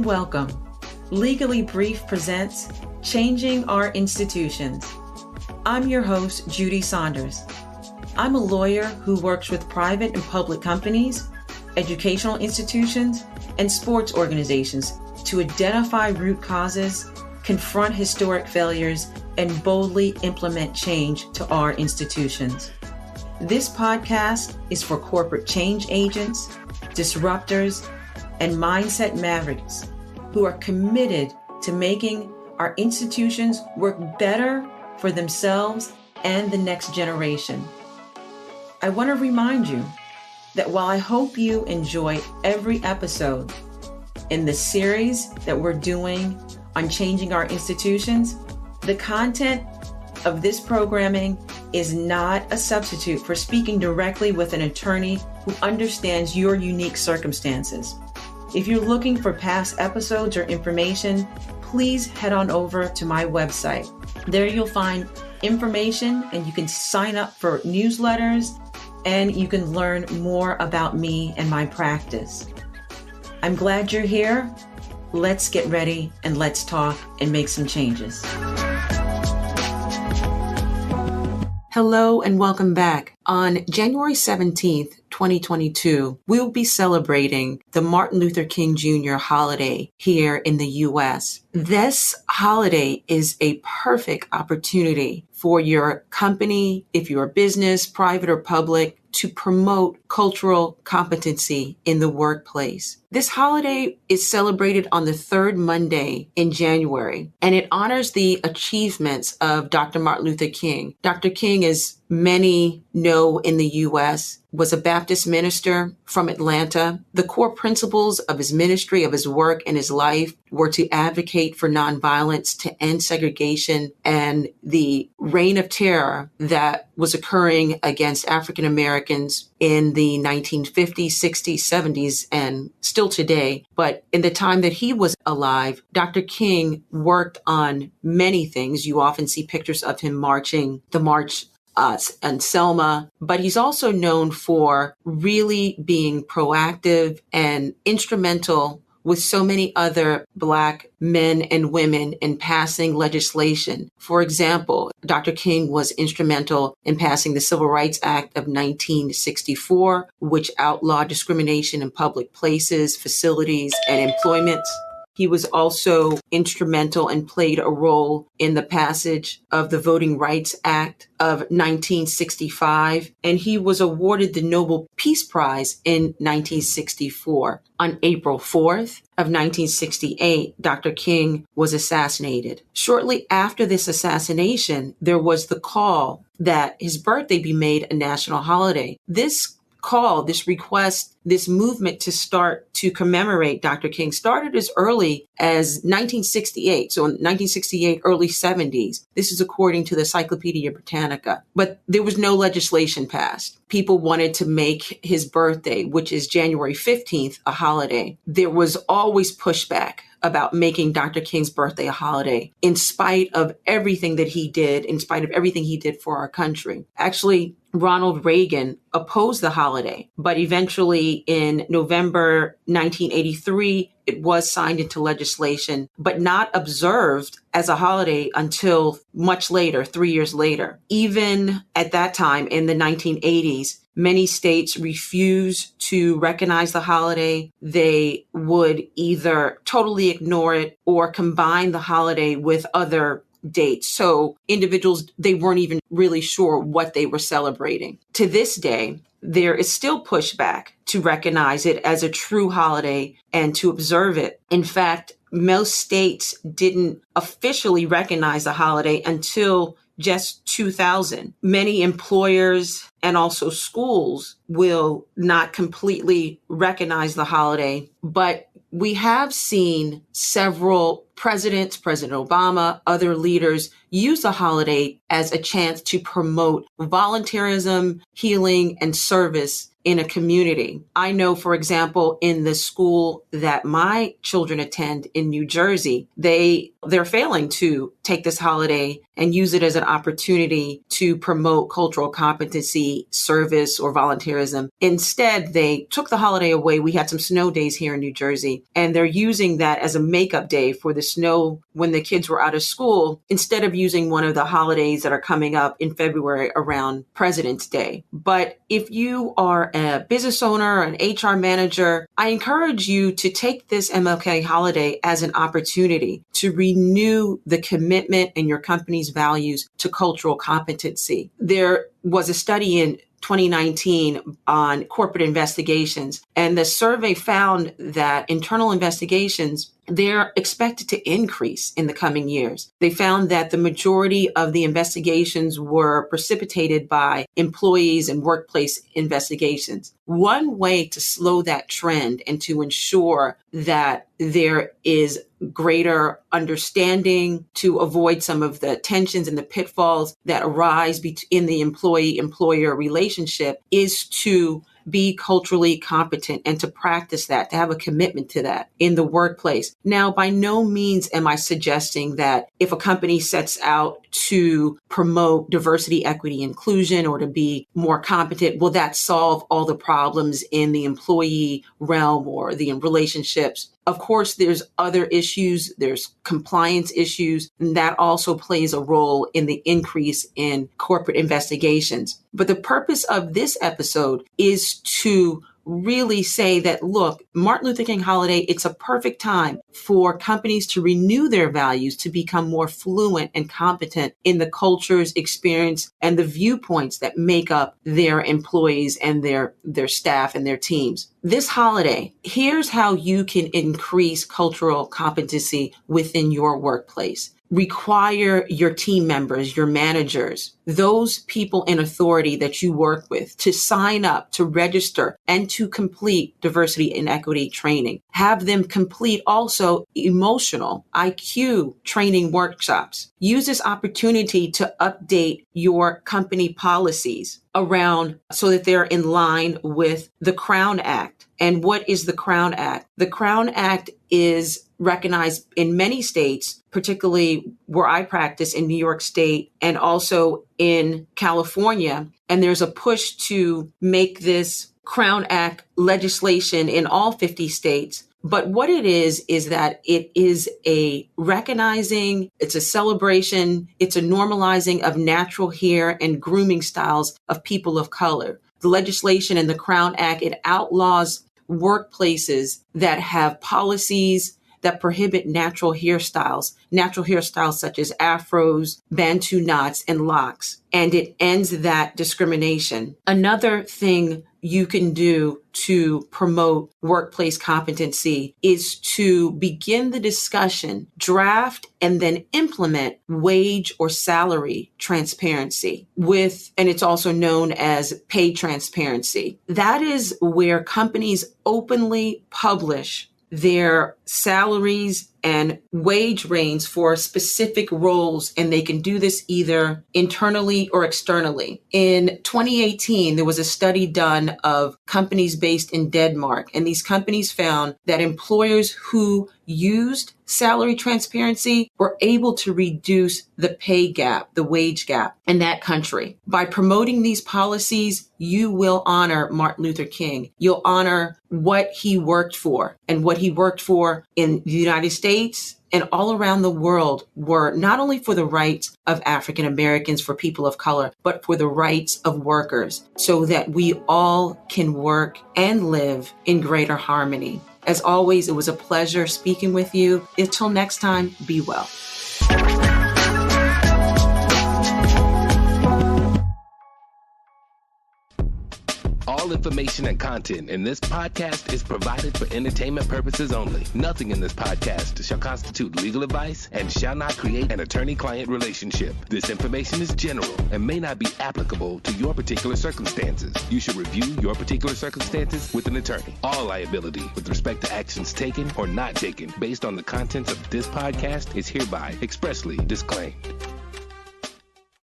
welcome. Legally Brief presents Changing Our Institutions. I'm your host, Judie Saunders. I'm a lawyer who works with private and public companies, educational institutions, and sports organizations to identify root causes, confront historic failures, and boldly implement change to our institutions. This podcast is for corporate change agents, disruptors, and mindset mavericks who are committed to making our institutions work better for themselves and the next generation. I want to remind you that while I hope you enjoy every episode in the series that we're doing on changing our institutions, the content of this programming is not a substitute for speaking directly with an attorney who understands your unique circumstances. If you're looking for past episodes or information, please head on over to my website. There you'll find information and you can sign up for newsletters and you can learn more about me and my practice. I'm glad you're here. Let's get ready and let's talk and make some changes. Hello and welcome back. On January 17th, 2022, we will be celebrating the Martin Luther King Jr. holiday here in the U.S. This holiday is a perfect opportunity for your company, if you're a business, private or public, to promote cultural competency in the workplace. This holiday is celebrated on the third Monday in January, and it honors the achievements of Dr. Martin Luther King. Dr. King, as many know in the U.S., was a Baptist minister from Atlanta. The core principles of his ministry, of his work, and his life were to advocate for nonviolence, to end segregation, and the reign of terror that was occurring against African Americans in the 1950s, 60s, 70s, and still today. But in the time that he was alive, Dr. King worked on many things. You often see pictures of him marching the march and Selma, but he's also known for really being proactive and instrumental with so many other Black men and women in passing legislation. For example, Dr. King was instrumental in passing the Civil Rights Act of 1964, which outlawed discrimination in public places, facilities, and employments. He was also instrumental and played a role in the passage of the Voting Rights Act of 1965, and he was awarded the Nobel Peace Prize in 1964. On April 4th of 1968, Dr. King was assassinated. Shortly after this assassination, there was the call that his birthday be made a national holiday. This call, this request, this movement to start to commemorate Dr. King started as early as 1968. So in 1968, early 70s. This is according to the Encyclopedia Britannica. But there was no legislation passed. People wanted to make his birthday, which is January 15th, a holiday. There was always pushback about making Dr. King's birthday a holiday, in spite of everything that he did, in spite of everything he did for our country. Actually, Ronald Reagan opposed the holiday, but eventually in November 1983, it was signed into legislation, but not observed as a holiday until much later, 3 years later. Even at that time in the 1980s, many states refused to recognize the holiday. They would either totally ignore it or combine the holiday with other dates. So individuals, they weren't even really sure what they were celebrating. To this day, there is still pushback to recognize it as a true holiday and to observe it. In fact, most states didn't officially recognize the holiday until just 2000. Many employers and also schools will not completely recognize the holiday, but we have seen several presidents, President Obama, other leaders use the holiday as a chance to promote volunteerism, healing, and service in a community. I know, for example, in the school that my children attend in New Jersey, they're failing to take this holiday and use it as an opportunity to promote cultural competency, service, or volunteerism. Instead, they took the holiday away. We had some snow days here in New Jersey, and they're using that as a makeup day for the snow when the kids were out of school, instead of using one of the holidays that are coming up in February around President's Day. But if you are a business owner, an HR manager, I encourage you to take this MLK holiday as an opportunity to renew the commitment in your company's values to cultural competency. There was a study in 2019 on corporate investigations, and the survey found that internal investigations, they're expected to increase in the coming years. They found that the majority of the investigations were precipitated by employees and workplace investigations. One way to slow that trend and to ensure that there is greater understanding, to avoid some of the tensions and the pitfalls that arise in the employee-employer relationship, is to be culturally competent and to practice that, to have a commitment to that in the workplace. Now, by no means am I suggesting that if a company sets out to promote diversity, equity, inclusion, or to be more competent, will that solve all the problems in the employee realm or the relationships? Of course, there's other issues. There's compliance issues, and that also plays a role in the increase in corporate investigations. But the purpose of this episode is to really say that, look, Martin Luther King holiday, it's a perfect time for companies to renew their values, to become more fluent and competent in the cultures, experience, and the viewpoints that make up their employees and their staff and their teams. This holiday, here's how you can increase cultural competency within your workplace. Require your team members, your managers, those people in authority that you work with, to sign up, to register, and to complete diversity and equity training. Have them complete also emotional IQ training workshops. Use this opportunity to update your company policies around so that they're in line with the Crown Act. And what is the Crown Act? The Crown Act is recognized in many states, particularly where I practice in New York State and also in California. And there's a push to make this Crown Act legislation in all 50 states. But what it is that it is a recognizing, it's a celebration, it's a normalizing of natural hair and grooming styles of people of color. The legislation in the Crown Act, it outlaws workplaces that have policies that prohibit natural hairstyles such as afros, bantu knots, and locks. And it ends that discrimination. Another thing you can do to promote workplace competency is to begin the discussion, draft, and then implement wage or salary transparency and it's also known as pay transparency. That is where companies openly publish their salaries and wage range for specific roles, and they can do this either internally or externally. In 2018, there was a study done of companies based in Denmark, and these companies found that employers who used salary transparency were able to reduce the pay gap, the wage gap in that country. By promoting these policies, you will honor Martin Luther King. You'll honor what he worked for, and what he worked for in the United States and all around the world were not only for the rights of African Americans, for people of color, but for the rights of workers, so that we all can work and live in greater harmony. As always, it was a pleasure speaking with you. Until next time, be well. All information and content in this podcast is provided for entertainment purposes only. Nothing in this podcast shall constitute legal advice and shall not create an attorney-client relationship. This information is general and may not be applicable to your particular circumstances. You should review your particular circumstances with an attorney. All liability with respect to actions taken or not taken based on the contents of this podcast is hereby expressly disclaimed.